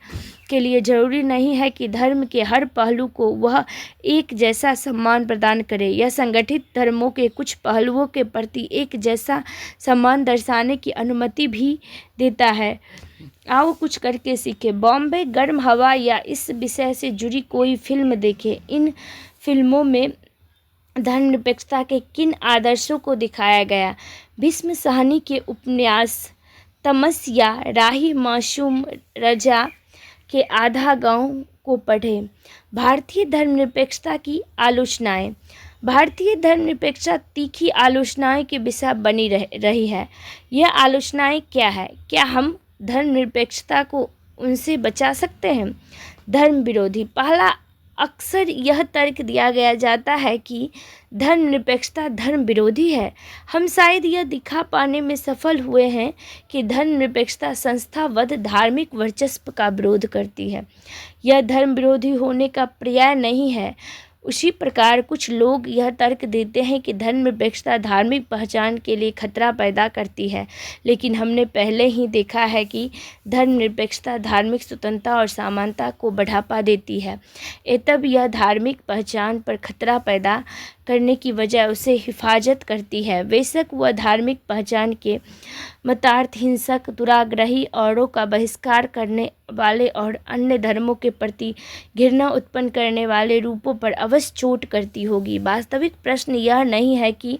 S1: के लिए जरूरी नहीं है कि धर्म के हर पहलू को वह एक जैसा सम्मान प्रदान करे। यह संगठित धर्मों के कुछ पहलुओं के प्रति एक जैसा सम्मान दर्शाने की अनुमति भी देता है। आओ कुछ करके सीखें। बॉम्बे गर्म हवा या इस विषय से जुड़ी कोई फिल्म देखें। इन फिल्मों में धर्मनिरपेक्षता के किन आदर्शों को दिखाया गया? भीष्म साहनी के उपन्यास तमस्या, राही मासूम रजा के आधा गांव को पढ़ें। भारतीय धर्मनिरपेक्षता की आलोचनाएं। भारतीय धर्मनिरपेक्षता तीखी आलोचनाएं के विषय बनी रही है। यह आलोचनाएं क्या है? क्या हम धर्मनिरपेक्षता को उनसे बचा सकते हैं? धर्म विरोधी। पहला, अक्सर यह तर्क दिया गया जाता है कि धर्मनिरपेक्षता धर्म विरोधी है। हम शायद यह दिखा पाने में सफल हुए हैं कि धर्मनिरपेक्षता संस्थाबद्ध धार्मिक वर्चस्व का विरोध करती है। यह धर्म विरोधी होने का पर्याय नहीं है। उसी प्रकार कुछ लोग यह तर्क देते हैं कि धर्मनिरपेक्षता धार्मिक पहचान के लिए खतरा पैदा करती है, लेकिन हमने पहले ही देखा है कि धर्मनिरपेक्षता धार्मिक स्वतंत्रता और समानता को बढ़ावा देती है। तब यह धार्मिक पहचान पर खतरा पैदा करने की बजाय उसे हिफाजत करती है। बेशक वह धार्मिक पहचान के मतार्थ हिंसक, दुराग्रही, औरों का बहिष्कार करने वाले और अन्य धर्मों के प्रति घृणा उत्पन्न करने वाले रूपों पर अवश्य चोट करती होगी। वास्तविक प्रश्न यह नहीं है कि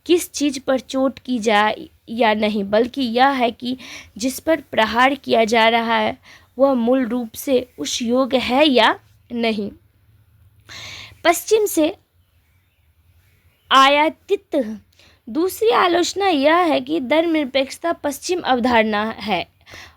S1: किस चीज़ पर चोट की जाए या नहीं, बल्कि यह है कि जिस पर प्रहार किया जा रहा है वह मूल रूप से उस योग्य है या नहीं। पश्चिम से आयातित दूसरी आलोचना यह है कि धर्मनिरपेक्षता पश्चिम अवधारणा है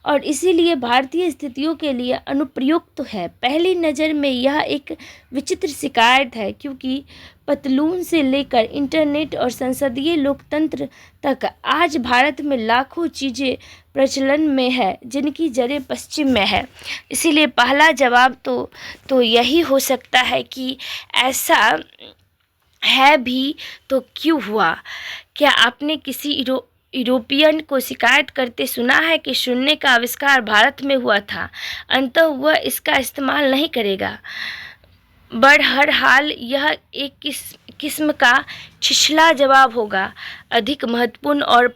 S1: और इसीलिए भारतीय स्थितियों के लिए अनुप्रयुक्त है। पहली नज़र में यह एक विचित्र शिकायत है, क्योंकि पतलून से लेकर इंटरनेट और संसदीय लोकतंत्र तक आज भारत में लाखों चीज़ें प्रचलन में है जिनकी जड़ें पश्चिम में है। इसीलिए पहला जवाब तो यही हो सकता है कि ऐसा है भी तो क्यों हुआ। क्या आपने किसी यूरोपियन को शिकायत करते सुना है कि शून्य का आविष्कार भारत में हुआ था, अंततः वह इसका इस्तेमाल नहीं करेगा? बहरहाल यह एक किस्म का छिछला जवाब होगा। अधिक महत्वपूर्ण और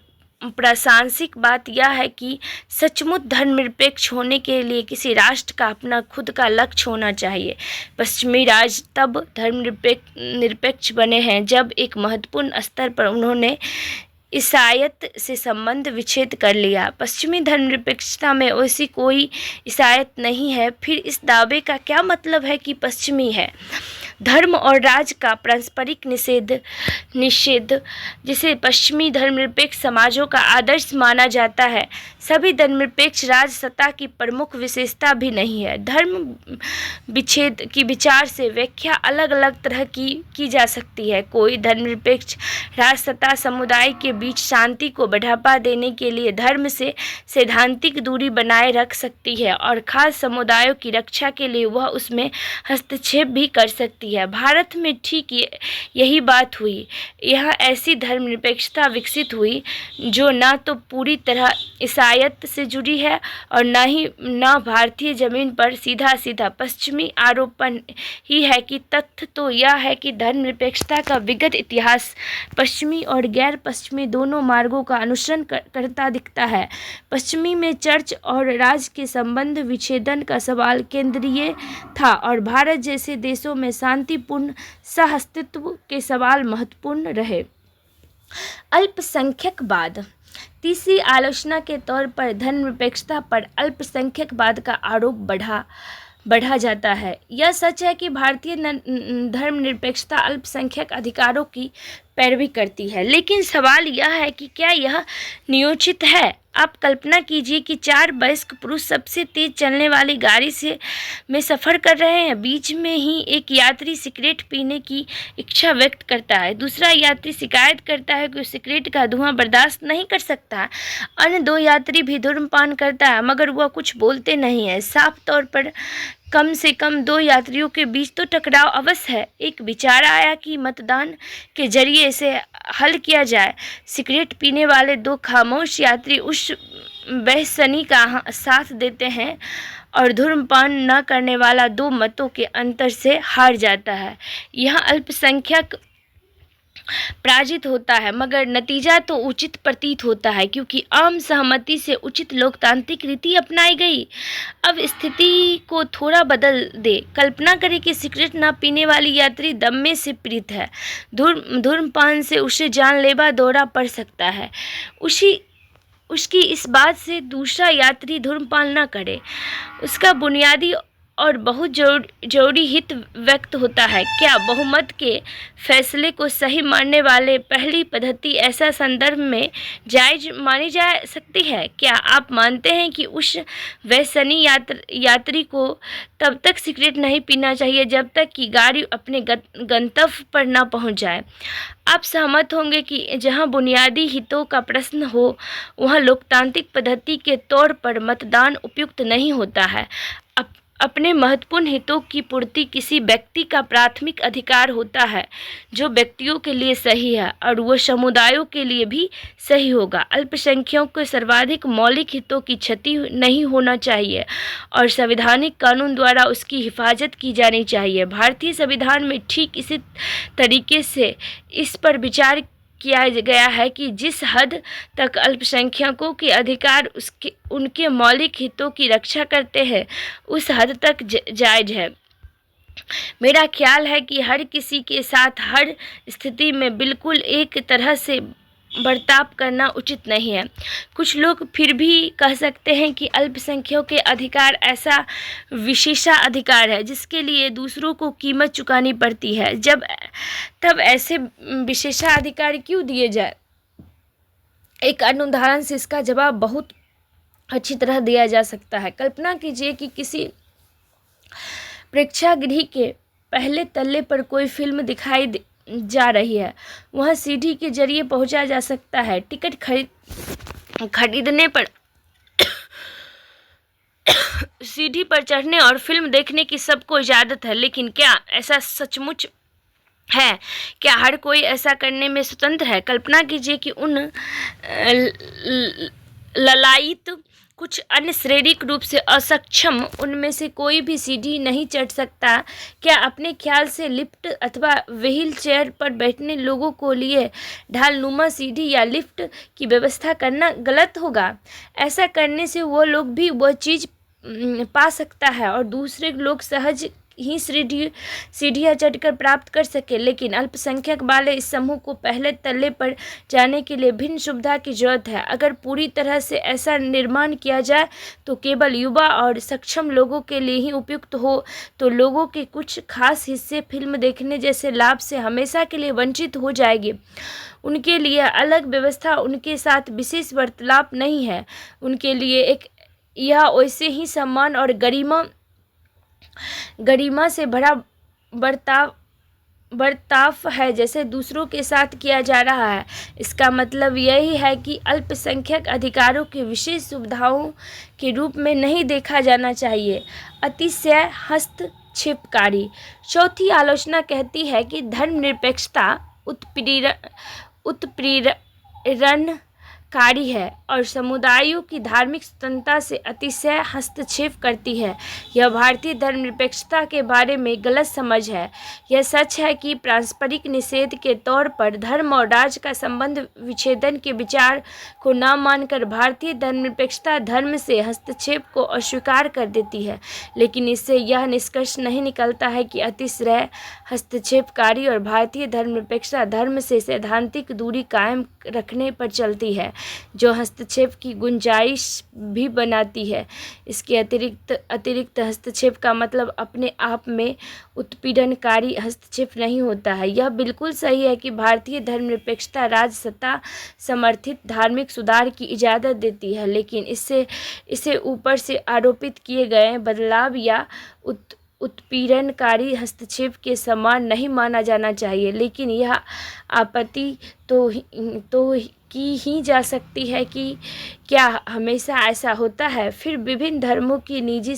S1: प्रासंगिक बात यह है कि सचमुच धर्मनिरपेक्ष होने के लिए किसी राष्ट्र का अपना खुद का लक्ष्य होना चाहिए। पश्चिमी राज्य तब धर्मनिरपेक्ष बने हैं जब एक महत्वपूर्ण स्तर पर उन्होंने ईसाईयत से संबंध विच्छेद कर लिया। पश्चिमी धर्मनिरपेक्षता में वैसी कोई ईसाईयत नहीं है। फिर इस दावे का क्या मतलब है कि पश्चिमी है? धर्म और राज का पारस्परिक निषेध, जिसे पश्चिमी धर्मनिरपेक्ष समाजों का आदर्श माना जाता है, सभी धर्मनिरपेक्ष राज सत्ता की प्रमुख विशेषता भी नहीं है। धर्म विच्छेद की विचार से व्याख्या अलग अलग तरह की जा सकती है। कोई धर्मनिरपेक्ष राज सत्ता समुदाय के बीच शांति को बढ़ावा देने के लिए धर्म से सैद्धांतिक दूरी बनाए रख सकती है और खास समुदायों की रक्षा के लिए वह उसमें हस्तक्षेप भी कर सकती है। भारत में ठीक यही बात हुई। यह ऐसी धर्मनिरपेक्षता विकसित हुई जो न तो पूरी तरह ईसाईयत से जुड़ी है और न भारतीय जमीन पर सीधा पश्चिमी आरोपण ही है। कि तथ्य तो यह है कि धर्मनिरपेक्षता का विगत इतिहास पश्चिमी और गैर पश्चिमी दोनों मार्गों का अनुसरण करता दिखता है। पश्चिमी में चर्च और राज के संबंध विच्छेदन का सवाल केंद्रीय था और भारत जैसे देशों में शांतिपूर्ण सहअस्तित्व के सवाल महत्वपूर्ण रहे। अल्पसंख्यकवाद। तीसरी आलोचना के तौर पर धर्मनिरपेक्षता पर अल्पसंख्यकवाद का आरोप बढ़ा जाता है। यह सच है कि भारतीय धर्मनिरपेक्षता अल्पसंख्यक अधिकारों की पैरवी करती है, लेकिन सवाल यह है कि क्या यह न्यायोचित है? आप कल्पना कीजिए कि 4 वयस्क पुरुष सबसे तेज चलने वाली गाड़ी में सफ़र कर रहे हैं। बीच में ही एक यात्री सिगरेट पीने की इच्छा व्यक्त करता है। दूसरा यात्री शिकायत करता है कि सिगरेट का धुआं बर्दाश्त नहीं कर सकता। अन्य 2 यात्री भी धूम्रपान करता है, मगर वह कुछ बोलते नहीं है। साफ तौर पर कम से कम 2 यात्रियों के बीच तो टकराव अवश्य है। एक विचार आया कि मतदान के जरिए इसे हल किया जाए। सिगरेट पीने वाले 2 खामोश यात्री उस बहसनी का साथ देते हैं और धूम्रपान न करने वाला 2 मतों के अंतर से हार जाता है। यह अल्पसंख्यक पराजित होता है, मगर नतीजा तो उचित प्रतीत होता है, क्योंकि आम सहमति से उचित लोकतांत्रिक रीति अपनाई गई। अब स्थिति को थोड़ा बदल दे। कल्पना करें कि सिगरेट न पीने वाली यात्री दम्मे से पीड़ित है। धूम्रपान से उसे जानलेवा दौरा पड़ सकता है। उसकी इस बात से दूसरा यात्री धूम्रपान न करे, उसका बुनियादी और बहुत जरूरी हित व्यक्त होता है। क्या बहुमत के फैसले को सही मानने वाले पहली पद्धति ऐसा संदर्भ में जायज मानी जा सकती है? क्या आप मानते हैं कि उस व्यसनी यात्री को तब तक सिगरेट नहीं पीना चाहिए जब तक कि गाड़ी अपने गंतव्य पर न पहुंच जाए? आप सहमत होंगे कि जहां बुनियादी हितों का प्रश्न हो वहां लोकतांत्रिक पद्धति के तौर पर मतदान उपयुक्त नहीं होता है। अपने महत्वपूर्ण हितों की पूर्ति किसी व्यक्ति का प्राथमिक अधिकार होता है, जो व्यक्तियों के लिए सही है और वो समुदायों के लिए भी सही होगा। अल्पसंख्यकों के सर्वाधिक मौलिक हितों की क्षति नहीं होना चाहिए और संवैधानिक कानून द्वारा उसकी हिफाजत की जानी चाहिए। भारतीय संविधान में ठीक इसी तरीके से इस पर विचार किया गया है कि जिस हद तक अल्पसंख्यकों के अधिकार उनके मौलिक हितों की रक्षा करते हैं, उस हद तक जायज़ है। मेरा ख्याल है कि हर किसी के साथ हर स्थिति में बिल्कुल एक तरह से बर्ताव करना उचित नहीं है। कुछ लोग फिर भी कह सकते हैं कि अल्पसंख्यकों के अधिकार ऐसा विशेषाधिकार है जिसके लिए दूसरों को कीमत चुकानी पड़ती है। तब ऐसे विशेषाधिकार क्यों दिए जाए? एक अन्य उदाहरण से इसका जवाब बहुत अच्छी तरह दिया जा सकता है। कल्पना कीजिए कि किसी प्रेक्षागृह के पहले तल्ले पर कोई फिल्म दिखाई जा रही है। वहाँ सीढ़ी के जरिए पहुंचा जा सकता है। टिकट खरीदने पर सीढ़ी पर चढ़ने और फिल्म देखने की सबको इजाज़त है, लेकिन क्या ऐसा सचमुच है? क्या हर कोई ऐसा करने में स्वतंत्र है? कल्पना कीजिए कि उन ललायित कुछ अन्य शारीरिक रूप से अक्षम उनमें से कोई भी सीढ़ी नहीं चढ़ सकता। क्या अपने ख्याल से लिफ्ट अथवा व्हील चेयर पर बैठने लोगों को लिए ढालनुमा सीढ़ी या लिफ्ट की व्यवस्था करना गलत होगा? ऐसा करने से वो लोग भी वह चीज़ पा सकता है और दूसरे लोग सहज ही सीढ़ियाँ चढ़कर प्राप्त कर सके। लेकिन अल्पसंख्यक वाले इस समूह को पहले तल्ले पर जाने के लिए भिन्न सुविधा की जरूरत है। अगर पूरी तरह से ऐसा निर्माण किया जाए तो केवल युवा और सक्षम लोगों के लिए ही उपयुक्त हो, तो लोगों के कुछ खास हिस्से फिल्म देखने जैसे लाभ से हमेशा के लिए वंचित हो जाएंगे। उनके लिए अलग व्यवस्था उनके साथ विशेष वार्तालाप नहीं है। उनके लिए यह वैसे ही सम्मान और गरिमा से भरा बर्ताव है जैसे दूसरों के साथ किया जा रहा है। इसका मतलब यही है कि अल्पसंख्यक अधिकारों के विशेष सुविधाओं के रूप में नहीं देखा जाना चाहिए। अतिशय हस्तक्षेपकारी। चौथी आलोचना कहती है कि धर्मनिरपेक्षता उत्पीड़नकारी है और समुदायों की धार्मिक स्वतंत्रता से अतिशय हस्तक्षेप करती है। यह भारतीय धर्मनिरपेक्षता के बारे में गलत समझ है। यह सच है कि पारस्परिक निषेध के तौर पर धर्म और राज्य का संबंध विच्छेदन के विचार को न मानकर भारतीय धर्मनिरपेक्षता धर्म से हस्तक्षेप को अस्वीकार कर देती है, लेकिन इससे यह निष्कर्ष नहीं निकलता है कि अतिशय हस्तक्षेपकारी और भारतीय धर्मनिरपेक्षता धर्म से सैद्धांतिक दूरी कायम रखने पर चलती है, जो हस्तक्षेप की गुंजाइश भी बनाती है। इसके अतिरिक्त हस्तक्षेप का मतलब अपने आप में उत्पीड़नकारी हस्तक्षेप नहीं होता है। यह बिल्कुल सही है कि भारतीय धर्मनिरपेक्षता राज्य सत्ता समर्थित धार्मिक सुधार की इजाज़त देती है, लेकिन इसे ऊपर से आरोपित किए गए बदलाव या उत्पीड़नकारी हस्तक्षेप के समान नहीं माना जाना चाहिए। लेकिन यह आपत्ति तो की ही जा सकती है कि क्या हमेशा ऐसा होता है? फिर विभिन्न धर्मों की निजी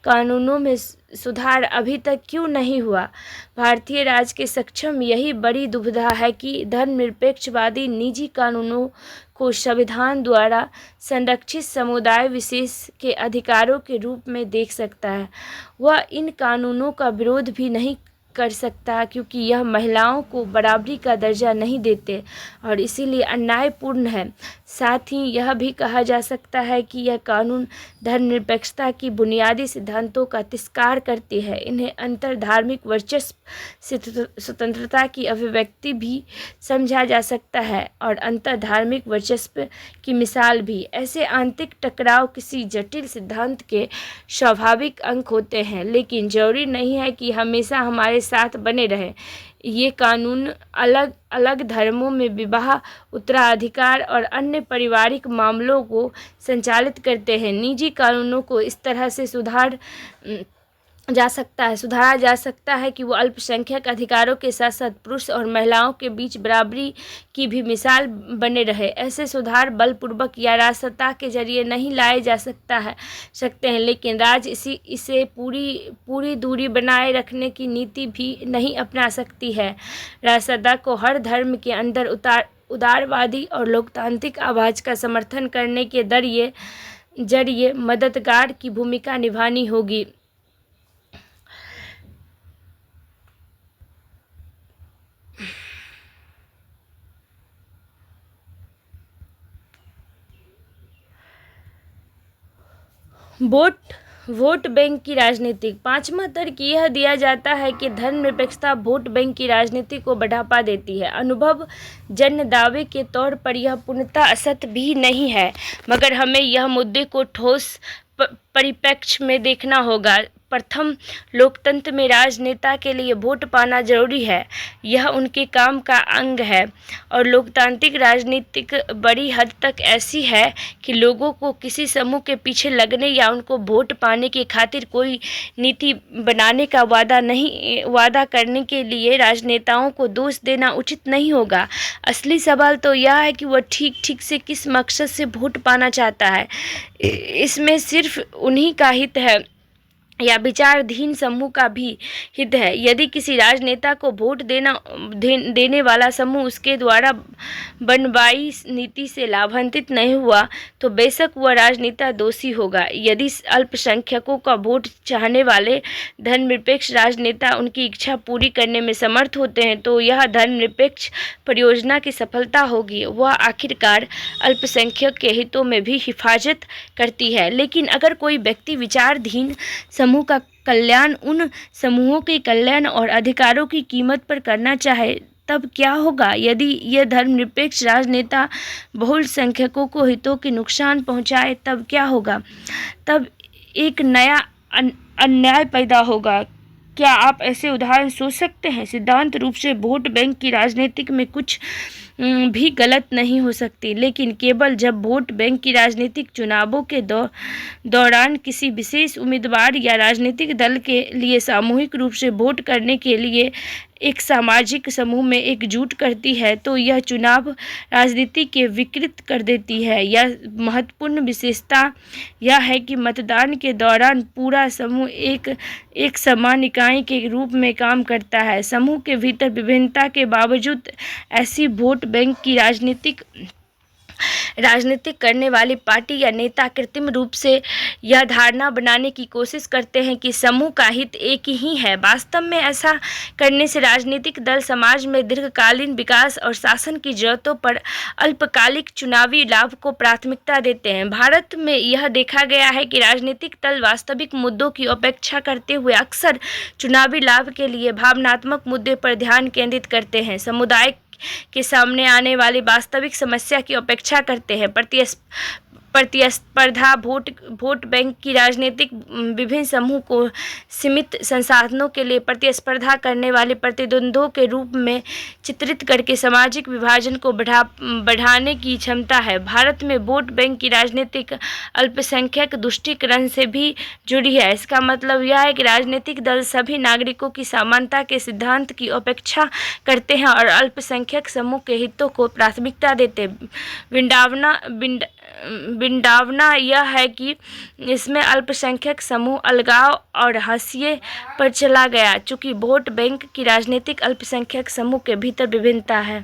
S1: कानूनों में सुधार अभी तक क्यों नहीं हुआ? भारतीय राज्य के सक्षम यही बड़ी दुविधा है कि धर्मनिरपेक्षवादी निजी कानूनों को संविधान द्वारा संरक्षित समुदाय विशेष के अधिकारों के रूप में देख सकता है। वह इन कानूनों का विरोध भी नहीं कर सकता क्योंकि यह महिलाओं को बराबरी का दर्जा नहीं देते और इसीलिए अन्यायपूर्ण है। साथ ही यह भी कहा जा सकता है कि यह कानून धर्मनिरपेक्षता की बुनियादी सिद्धांतों का तिरस्कार करते हैं। इन्हें अंतर धार्मिक वर्चस्व से स्वतंत्रता की अभिव्यक्ति भी समझा जा सकता है और अंतर धार्मिक वर्चस्व की मिसाल भी। ऐसे आंतरिक टकराव किसी जटिल सिद्धांत के स्वाभाविक अंग होते हैं, लेकिन जरूरी नहीं है कि हमेशा हमारे साथ बने रहे। ये कानून अलग अलग धर्मों में विवाह, उत्तराधिकार और अन्य पारिवारिक मामलों को संचालित करते हैं। निजी कानूनों को इस तरह से सुधारा जा सकता है कि वो अल्पसंख्यक अधिकारों के साथ साथ पुरुष और महिलाओं के बीच बराबरी की भी मिसाल बने रहे। ऐसे सुधार बलपूर्वक या राजसत्ता के जरिए नहीं लाए जा सकते हैं, लेकिन राज्य इसे पूरी दूरी बनाए रखने की नीति भी नहीं अपना सकती है। राजसत्ता को हर धर्म के अंदर उदारवादी और लोकतांत्रिक आवाज़ का समर्थन करने के जरिए मददगार की भूमिका निभानी होगी। वोट बैंक की राजनीति। पांचवा तर्क यह दिया जाता है कि धर्मनिरपेक्षता वोट बैंक की राजनीति को बढ़ावा देती है। अनुभवजन्य दावे के तौर पर यह पूर्णतः असत्य भी नहीं है, मगर हमें यह मुद्दे को ठोस परिप्रेक्ष्य में देखना होगा। प्रथम, लोकतंत्र में राजनेता के लिए वोट पाना जरूरी है, यह उनके काम का अंग है, और लोकतांत्रिक राजनीति बड़ी हद तक ऐसी है कि लोगों को किसी समूह के पीछे लगने या उनको वोट पाने की खातिर कोई नीति बनाने का वादा करने के लिए राजनेताओं को दोष देना उचित नहीं होगा। असली सवाल तो यह है कि वह ठीक से किस मकसद से वोट पाना चाहता है। इसमें सिर्फ उन्हीं का हित है या विचाराधीन समूह का भी हित है। यदि किसी राजनेता को वोट देने वाला समूह उसके द्वारा बनवाई नीति से लाभान्वित नहीं हुआ तो बेशक वह राजनेता दोषी होगा। यदि अल्पसंख्यकों का वोट चाहने वाले धर्मनिरपेक्ष राजनेता उनकी इच्छा पूरी करने में समर्थ होते हैं तो यह धर्मनिरपेक्ष परियोजना की सफलता होगी। वह आखिरकार अल्पसंख्यक के हितों में भी हिफाजत करती है। लेकिन अगर कोई व्यक्ति विचाराधीन समूह का कल्याण उन समूहों के कल्याण और अधिकारों की कीमत पर करना चाहे तब क्या होगा? यदि यह धर्मनिरपेक्ष राजनेता बहुसंख्यकों को हितों के नुकसान पहुंचाए तब क्या होगा? तब एक नया अन्याय पैदा होगा। क्या आप ऐसे उदाहरण सोच सकते हैं? सिद्धांत रूप से वोट बैंक की राजनीति में कुछ भी गलत नहीं हो सकती, लेकिन केवल जब वोट बैंक की राजनीतिक चुनावों के दौरान किसी विशेष उम्मीदवार या राजनीतिक दल के लिए सामूहिक रूप से वोट करने के लिए एक सामाजिक समूह में एकजुट करती है तो यह चुनाव राजनीति के विकृत कर देती है। यह महत्वपूर्ण विशेषता यह है कि मतदान के दौरान पूरा समूह एक समान इकाई के रूप में काम करता है। समूह के भीतर विभिन्नता के बावजूद ऐसी वोट बैंक की राजनीति करने वाली पार्टी या नेता कृत्रिम रूप से यह धारणा बनाने की कोशिश करते हैं कि समूह का हित एक ही है। वास्तव में ऐसा करने से राजनीतिक दल समाज में दीर्घकालीन विकास और शासन की जरूरतों पर अल्पकालिक चुनावी लाभ को प्राथमिकता देते हैं। भारत में यह देखा गया है कि राजनीतिक दल वास्तविक मुद्दों की उपेक्षा करते हुए अक्सर चुनावी लाभ के लिए भावनात्मक मुद्दे पर ध्यान केंद्रित करते हैं, समुदाय के सामने आने वाली वास्तविक समस्या की उपेक्षा करते हैं। प्रतिस्पर्धा वोट बैंक की राजनीतिक विभिन्न समूह को सीमित संसाधनों के लिए प्रतिस्पर्धा करने वाले प्रतिद्वंद्वियों के रूप में चित्रित करके सामाजिक विभाजन को बढ़ाने की क्षमता है। भारत में वोट बैंक की राजनीतिक अल्पसंख्यक तुष्टीकरण से भी जुड़ी है। इसका मतलब यह है कि राजनीतिक दल सभी नागरिकों की समानता के सिद्धांत की उपेक्षा करते हैं और अल्पसंख्यक समूह के हितों को प्राथमिकता देते हैं। विडंबना यह है कि इसमें अल्पसंख्यक समूह अलगाव और हाशिए पर चला गया। चूंकि वोट बैंक की राजनीतिक अल्पसंख्यक समूह के भीतर विभिन्नता है।